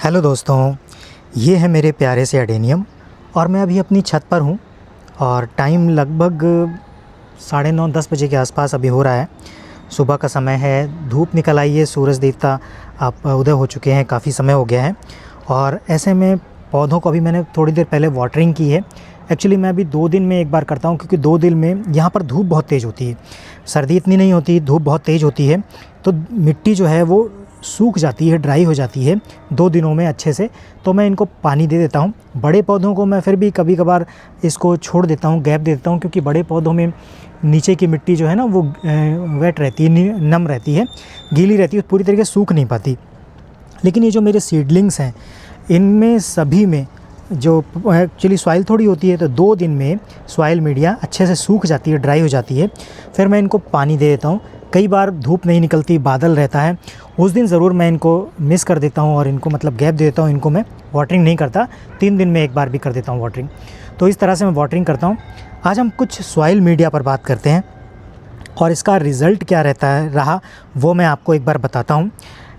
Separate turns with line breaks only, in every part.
Hello दोस्तों, ये है मेरे प्यारे से एडेनियम और मैं अभी अपनी छत पर हूँ और टाइम लगभग 9:30-10 बजे के आसपास अभी हो रहा है। सुबह का समय है, धूप निकल आई है, सूरज देवता आप उदय हो चुके हैं, काफ़ी समय हो गया है और ऐसे में पौधों को अभी मैंने थोड़ी देर पहले वाटरिंग की है। एक्चुअली मैं अभी 2 दिन में एक बार करता हूँ क्योंकि 2 दिन में यहाँ पर धूप बहुत तेज़ होती है, सर्दी इतनी नहीं होती, धूप बहुत तेज़ होती है, तो मिट्टी जो है वो सूख जाती है, ड्राई हो जाती है 2 दिनों में अच्छे से। तो मैं इनको पानी दे देता हूँ। बड़े पौधों को मैं फिर भी कभी कभार इसको छोड़ देता हूँ, गैप दे देता हूँ, क्योंकि बड़े पौधों में नीचे की मिट्टी जो है ना वो वेट रहती है, नम रहती है, गीली रहती है, पूरी तरीके से सूख नहीं पाती। लेकिन ये जो मेरे सीडलिंग्स हैं, इनमें सभी में जो एक्चुअली सॉइल थोड़ी होती है, तो 2 दिन में सॉइल मीडिया अच्छे से सूख जाती है, ड्राई हो जाती है। फिर मैं इनको पानी दे देता हूँ। कई बार धूप नहीं निकलती, बादल रहता है, उस दिन ज़रूर मैं इनको मिस कर देता हूँ और इनको मतलब गैप दे देता हूँ। इनको मैं वाटरिंग नहीं करता, 3 दिन में एक बार भी कर देता हूँ वाटरिंग। तो इस तरह से मैं वाटरिंग करता हूँ। आज हम कुछ सॉइल मीडिया पर बात करते हैं और इसका रिज़ल्ट क्या रहा वो मैं आपको एक बार बताता हूँ।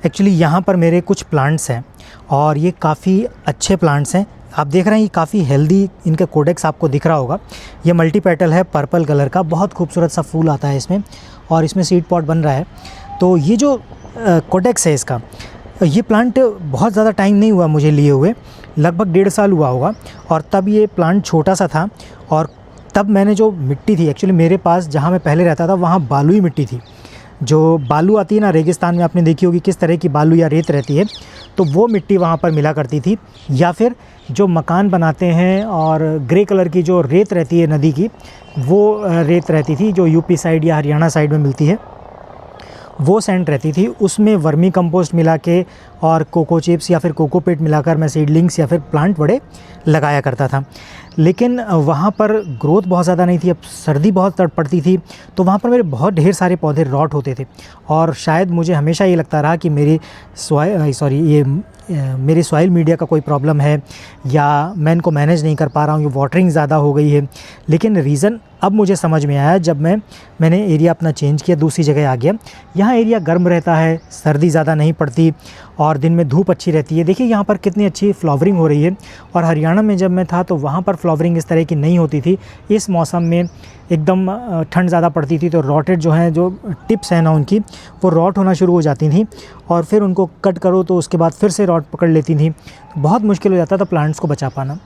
एक्चुअली यहाँ पर मेरे कुछ प्लांट्स हैं और ये काफ़ी अच्छे प्लांट्स हैं। आप देख रहे हैं ये काफ़ी हेल्दी, इनका कोडेक्स आपको दिख रहा होगा। ये मल्टी पेटल है, पर्पल कलर का, बहुत खूबसूरत सा फूल आता है इसमें और इसमें सीड पॉट बन रहा है। तो ये जो कोडेक्स है इसका, ये प्लांट बहुत ज़्यादा टाइम नहीं हुआ मुझे लिए हुए, लगभग 1.5 साल हुआ होगा। और तब ये प्लांट छोटा सा था और तब मैंने जो मिट्टी थी, एक्चुअली मेरे पास जहाँ मैं पहले रहता था वहाँ बालुई मिट्टी थी। जो बालू आती है ना रेगिस्तान में, आपने देखी होगी किस तरह की बालू या रेत रहती है, तो वो मिट्टी वहाँ पर मिला करती थी। या फिर जो मकान बनाते हैं और ग्रे कलर की जो रेत रहती है नदी की, वो रेत रहती थी जो यूपी साइड या हरियाणा साइड में मिलती है, वो सैंड रहती थी। उसमें वर्मी कंपोस्ट मिला के और कोको चिप्स या फिर कोकोपीट मिलाकर मैं सीडलिंग्स या फिर प्लांट बड़े लगाया करता था। लेकिन वहाँ पर ग्रोथ बहुत ज़्यादा नहीं थी, अब सर्दी बहुत पड़ती थी, तो वहाँ पर मेरे बहुत ढेर सारे पौधे रॉट होते थे। और शायद मुझे हमेशा ये लगता रहा कि मेरी सॉइल मीडिया का कोई प्रॉब्लम है या मैं इनको मैनेज नहीं कर पा रहा हूँ, ये वाटरिंग ज़्यादा हो गई है। लेकिन रीज़न अब मुझे समझ में आया जब मैंने एरिया अपना चेंज किया, दूसरी जगह आ गया। यहाँ एरिया गर्म रहता है, सर्दी ज़्यादा नहीं पड़ती और दिन में धूप अच्छी रहती है। देखिए यहाँ पर कितनी अच्छी फ्लावरिंग हो रही है। और हरियाणा में जब मैं था तो वहाँ पर फ्लावरिंग इस तरह की नहीं होती थी। इस मौसम में एकदम ठंड ज़्यादा पड़ती थी, तो रॉटेड जो हैं, जो टिप्स हैं ना उनकी, वो रॉट होना शुरू हो जाती थी और फिर उनको कट करो तो उसके बाद फिर से रॉट पकड़ लेती थी। बहुत मुश्किल हो जाता था प्लांट्स को बचा पाना।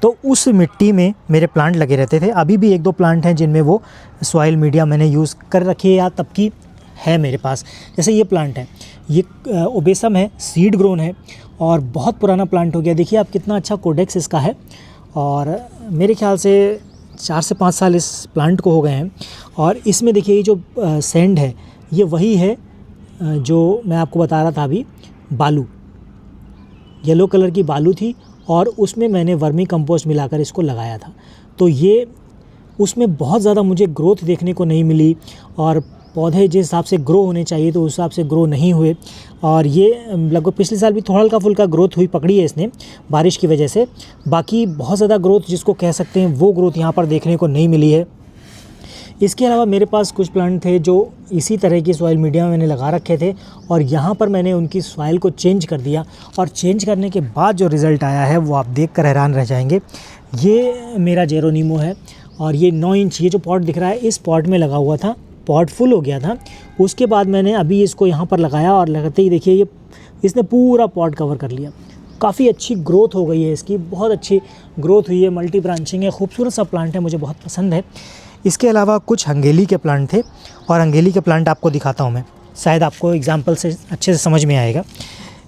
तो उस मिट्टी में मेरे प्लांट लगे रहते थे। अभी भी 1-2 प्लांट हैं जिनमें वो सॉइल मीडिया मैंने यूज़ कर रखी है या तब की है मेरे पास। जैसे ये प्लांट है, ये ओबेसम है, सीड ग्रोन है और बहुत पुराना प्लांट हो गया। देखिए आप कितना अच्छा कोडेक्स इसका है और मेरे ख्याल से 4 से 5 साल इस प्लांट को हो गए हैं। और इसमें देखिए ये जो सैंड है, ये वही है जो मैं आपको बता रहा था अभी, बालू, येलो कलर की बालू थी और उसमें मैंने वर्मी कंपोस्ट मिलाकर इसको लगाया था। तो ये उसमें बहुत ज़्यादा मुझे ग्रोथ देखने को नहीं मिली और पौधे जिस हिसाब से ग्रो होने चाहिए तो उस हिसाब से ग्रो नहीं हुए। और ये लगभग पिछले साल भी थोड़ा हल्का फुल्का ग्रोथ हुई, पकड़ी है इसने बारिश की वजह से। बाकी बहुत ज़्यादा ग्रोथ जिसको कह सकते हैं वो ग्रोथ यहाँ पर देखने को नहीं मिली है। इसके अलावा मेरे पास कुछ प्लांट थे जो इसी तरह की सॉइल मीडिया में मैंने लगा रखे थे और यहाँ पर मैंने उनकी सॉइल को चेंज कर दिया और चेंज करने के बाद जो रिज़ल्ट आया है वो आप देख कर हैरान रह जाएंगे। ये मेरा जेरोनीमो है और ये 9 इंच, ये जो पॉट दिख रहा है इस पॉट में लगा हुआ था, पॉट फुल हो गया था। उसके बाद मैंने अभी इसको यहाँ पर लगाया और लगाते ही देखिए ये इसने पूरा पॉट कवर कर लिया। काफ़ी अच्छी ग्रोथ हो गई है इसकी, बहुत अच्छी ग्रोथ हुई है, मल्टी ब्रांचिंग है, खूबसूरत सा प्लांट है, मुझे बहुत पसंद है। इसके अलावा कुछ हंगेली के प्लांट थे और हंगेली के प्लांट आपको दिखाता हूँ मैं, शायद आपको एग्जांपल से अच्छे से समझ में आएगा।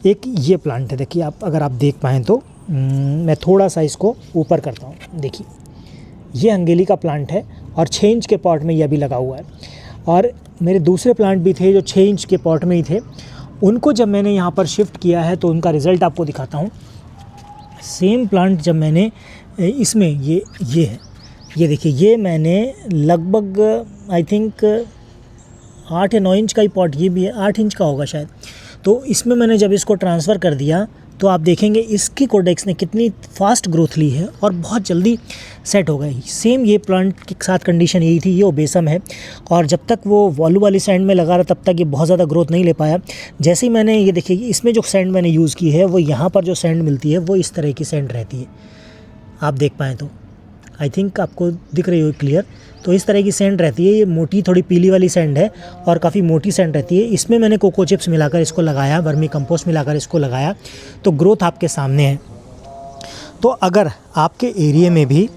एक ये प्लांट है, देखिए आप अगर आप देख पाएँ तो मैं थोड़ा सा इसको ऊपर करता हूँ। देखिए ये हंगेली का प्लांट है और 6 इंच के पॉट में यह भी लगा हुआ है। और मेरे दूसरे प्लांट भी थे जो 6 इंच के पॉट में ही थे, उनको जब मैंने यहाँ पर शिफ्ट किया है तो उनका रिज़ल्ट आपको दिखाता हूँ। सेम प्लांट जब मैंने इसमें ये है, ये देखिए, ये मैंने लगभग आई थिंक 8 या 9 इंच का ही पॉट, ये भी है 8 इंच का होगा शायद। तो इसमें मैंने जब इसको ट्रांसफ़र कर दिया तो आप देखेंगे इसकी कोडेक्स ने कितनी फास्ट ग्रोथ ली है और बहुत जल्दी सेट हो गई। सेम ये प्लांट के साथ कंडीशन यही थी, ये ओबेसम है और जब तक वो वॉल्यू वाली सैंड में लगा रहा तब तक ये बहुत ज़्यादा ग्रोथ नहीं ले पाया। जैसे ही मैंने ये देखिए इसमें जो सैंड मैंने यूज़ की है वो यहाँ पर जो सैंड मिलती है वो इस तरह की सैंड रहती है, आप देख पाएँ तो आई थिंक आपको दिख रही हो क्लियर। तो इस तरह की सैंड रहती है, ये मोटी थोड़ी पीली वाली सैंड है और काफ़ी मोटी सैंड रहती है। इसमें मैंने कोको चिप्स मिलाकर इसको लगाया, वर्मी कंपोस्ट मिलाकर इसको लगाया, तो ग्रोथ आपके सामने है। तो अगर आपके एरिया में भी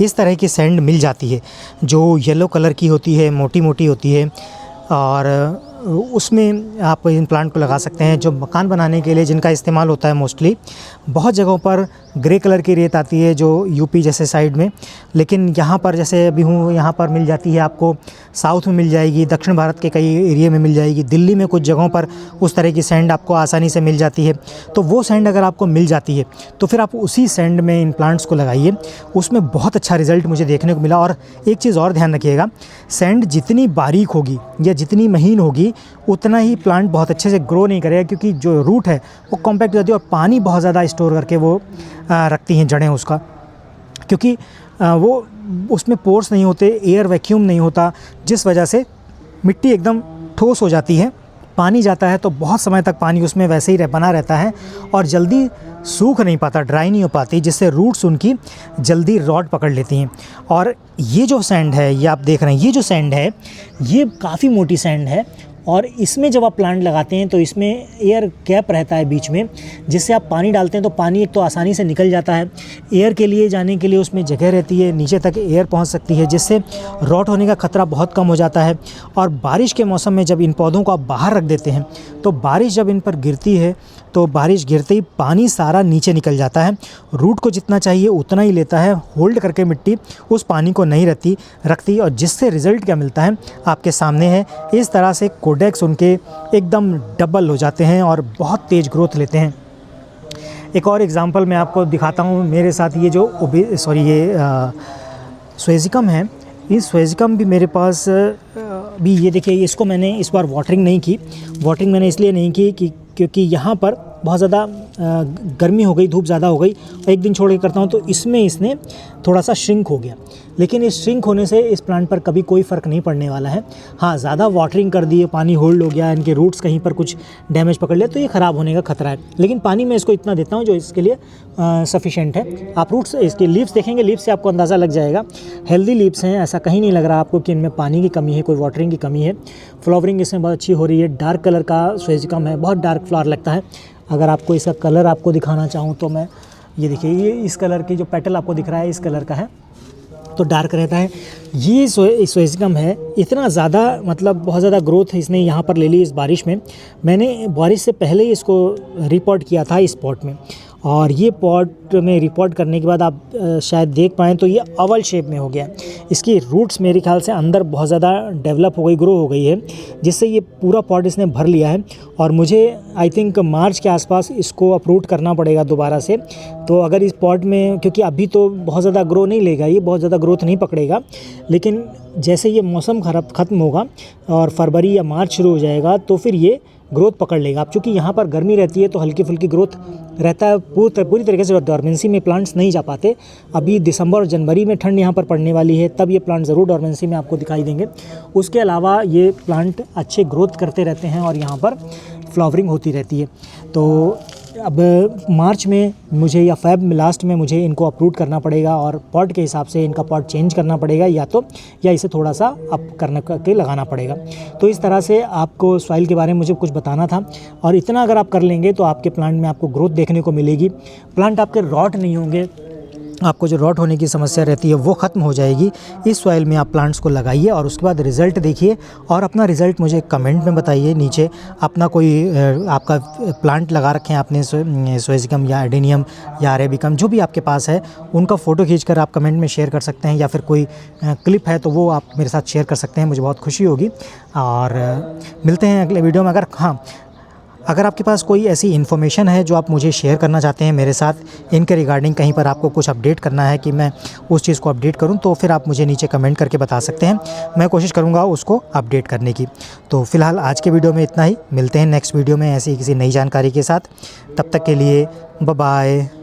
इस तरह की सैंड मिल जाती है जो येलो कलर की होती है, मोटी मोटी होती है, और उसमें आप इन प्लांट को लगा सकते हैं। जो मकान बनाने के लिए जिनका इस्तेमाल होता है मोस्टली, बहुत जगहों पर ग्रे कलर की रेत आती है जो यूपी जैसे साइड में, लेकिन यहाँ पर जैसे अभी हूँ यहाँ पर मिल जाती है, आपको साउथ में मिल जाएगी, दक्षिण भारत के कई एरिया में मिल जाएगी, दिल्ली में कुछ जगहों पर उस तरह की सैंड आपको आसानी से मिल जाती है। तो वो सैंड अगर आपको मिल जाती है तो फिर आप उसी सैंड में इन प्लांट्स को लगाइए, उसमें बहुत अच्छा रिज़ल्ट मुझे देखने को मिला। और एक चीज़ और ध्यान रखिएगा, सैंड जितनी बारीक होगी या जितनी महीन होगी उतना ही प्लांट बहुत अच्छे से ग्रो नहीं करेगा, क्योंकि जो रूट है वो कॉम्पैक्ट हो जाती है और पानी बहुत ज़्यादा स्टोर करके वो रखती हैं जड़ें उसका, क्योंकि वो उसमें पोर्स नहीं होते, एयर वैक्यूम नहीं होता, जिस वजह से मिट्टी एकदम ठोस हो जाती है। पानी जाता है तो बहुत समय तक पानी उसमें वैसे ही बना रहता है और जल्दी सूख नहीं पाता, ड्राई नहीं हो पाती, जिससे रूट्स उनकी जल्दी रॉट पकड़ लेती हैं। और ये जो सैंड है, ये आप देख रहे हैं, ये जो सैंड है ये काफ़ी मोटी सैंड है और इसमें जब आप प्लांट लगाते हैं तो इसमें एयर गैप रहता है बीच में, जिससे आप पानी डालते हैं तो पानी एक तो आसानी से निकल जाता है, एयर के लिए जाने के लिए उसमें जगह रहती है, नीचे तक एयर पहुंच सकती है, जिससे रॉट होने का खतरा बहुत कम हो जाता है। और बारिश के मौसम में जब इन पौधों को आप बाहर रख देते हैं तो बारिश जब इन पर गिरती है तो बारिश गिरते ही पानी सारा नीचे निकल जाता है, रूट को जितना चाहिए उतना ही लेता है, होल्ड करके मिट्टी उस पानी को नहीं रखती और जिससे रिज़ल्ट क्या मिलता है आपके सामने है। इस तरह से कोडेक्स उनके एकदम डबल हो जाते हैं और बहुत तेज़ ग्रोथ लेते हैं। एक और एग्जांपल मैं आपको दिखाता हूँ मेरे साथ। ये जो स्वेजिकम है, इस स्वेजिकम भी मेरे पास भी, ये देखिए इसको मैंने इस बार वाटरिंग नहीं की। वाटरिंग मैंने इसलिए नहीं की क्योंकि यहाँ पर बहुत ज़्यादा गर्मी हो गई, धूप ज़्यादा हो गई, एक दिन छोड़ के करता हूँ तो इसमें इसने थोड़ा सा श्रिंक हो गया। लेकिन इस श्रिंक होने से इस प्लांट पर कभी कोई फ़र्क नहीं पड़ने वाला है। हाँ, ज़्यादा वाटरिंग कर दी, पानी होल्ड हो गया, इनके रूट्स कहीं पर कुछ डैमेज पकड़ लिया तो ये ख़राब होने का खतरा है। लेकिन पानी मैं इसको इतना देता हूँ जो इसके लिए सफिशेंट है। आप रूट्स, इसके लीव्स देखेंगे, लीव्स से आपको अंदाज़ा लग जाएगा, हेल्दी लीव्स हैं, ऐसा कहीं नहीं लग रहा आपको कि इनमें पानी की कमी है, कोई वाटरिंग की कमी है। फ्लावरिंग इसमें बहुत अच्छी हो रही है, डार्क कलर का स्वेजिकम है, बहुत डार्क फ्लावर लगता है। अगर आपको इसका कलर आपको दिखाना चाहूँ तो मैं, ये देखिए, ये इस कलर की जो पेटल आपको दिख रहा है इस कलर का है, तो डार्क रहता है। ये स्वेजिकम है, इतना ज़्यादा मतलब बहुत ज़्यादा ग्रोथ इसने यहाँ पर ले ली इस बारिश में। मैंने बारिश से पहले ही इसको रिपोर्ट किया था इस पॉट में, और ये पॉट में रिपोर्ट करने के बाद आप शायद देख पाएँ तो ये ओवल शेप में हो गया। इसकी रूट्स मेरे ख्याल से अंदर बहुत ज़्यादा डेवलप हो गई, ग्रो हो गई है, जिससे ये पूरा पॉट इसने भर लिया है। और मुझे आई थिंक मार्च के आसपास इसको अप्रूट करना पड़ेगा दोबारा से। तो अगर इस पॉट में, क्योंकि अभी तो बहुत ज़्यादा ग्रो नहीं लेगा, ये बहुत ज़्यादा ग्रोथ नहीं पकड़ेगा, लेकिन जैसे ये मौसम ख़त्म होगा और फरवरी या मार्च शुरू हो जाएगा तो फिर ये ग्रोथ पकड़ लेगा। अब चूँकि यहाँ पर गर्मी रहती है तो हल्की फुल्की ग्रोथ रहता है, पूरी तरीके से डॉर्मेंसी में प्लांट्स नहीं जा पाते। अभी दिसंबर और जनवरी में ठंड यहाँ पर पड़ने वाली है, तब ये प्लांट ज़रूर डॉर्मेंसी में आपको दिखाई देंगे। उसके अलावा ये प्लांट अच्छे ग्रोथ करते रहते हैं और यहाँ पर फ्लावरिंग होती रहती है। तो अब मार्च में मुझे या फेब में लास्ट में मुझे इनको अप्रूट करना पड़ेगा और पॉट के हिसाब से इनका पॉट चेंज करना पड़ेगा, या इसे थोड़ा सा अप करके लगाना पड़ेगा। तो इस तरह से आपको सॉइल के बारे में मुझे कुछ बताना था, और इतना अगर आप कर लेंगे तो आपके प्लांट में आपको ग्रोथ देखने को मिलेगी। प्लांट आपके रॉट नहीं होंगे, आपको जो रॉट होने की समस्या रहती है वो ख़त्म हो जाएगी। इस सॉइल में आप प्लांट्स को लगाइए और उसके बाद रिज़ल्ट देखिए, और अपना रिज़ल्ट मुझे कमेंट में बताइए नीचे। अपना कोई आपका प्लांट लगा रखे हैं आपने, स्वेजिकम या एडेनियम या अरेबिकम, जो भी आपके पास है, उनका फ़ोटो खींचकर आप कमेंट में शेयर कर सकते हैं, या फिर कोई क्लिप है तो वो आप मेरे साथ शेयर कर सकते हैं, मुझे बहुत खुशी होगी। और मिलते हैं अगले वीडियो में। अगर हाँ, अगर आपके पास कोई ऐसी इन्फॉर्मेशन है जो आप मुझे शेयर करना चाहते हैं मेरे साथ, इनके रिगार्डिंग कहीं पर आपको कुछ अपडेट करना है कि मैं उस चीज़ को अपडेट करूं, तो फिर आप मुझे नीचे कमेंट करके बता सकते हैं। मैं कोशिश करूंगा उसको अपडेट करने की। तो फ़िलहाल आज के वीडियो में इतना ही। मिलते हैं नेक्स्ट वीडियो में ऐसी किसी नई जानकारी के साथ। तब तक के लिए बाय बाय।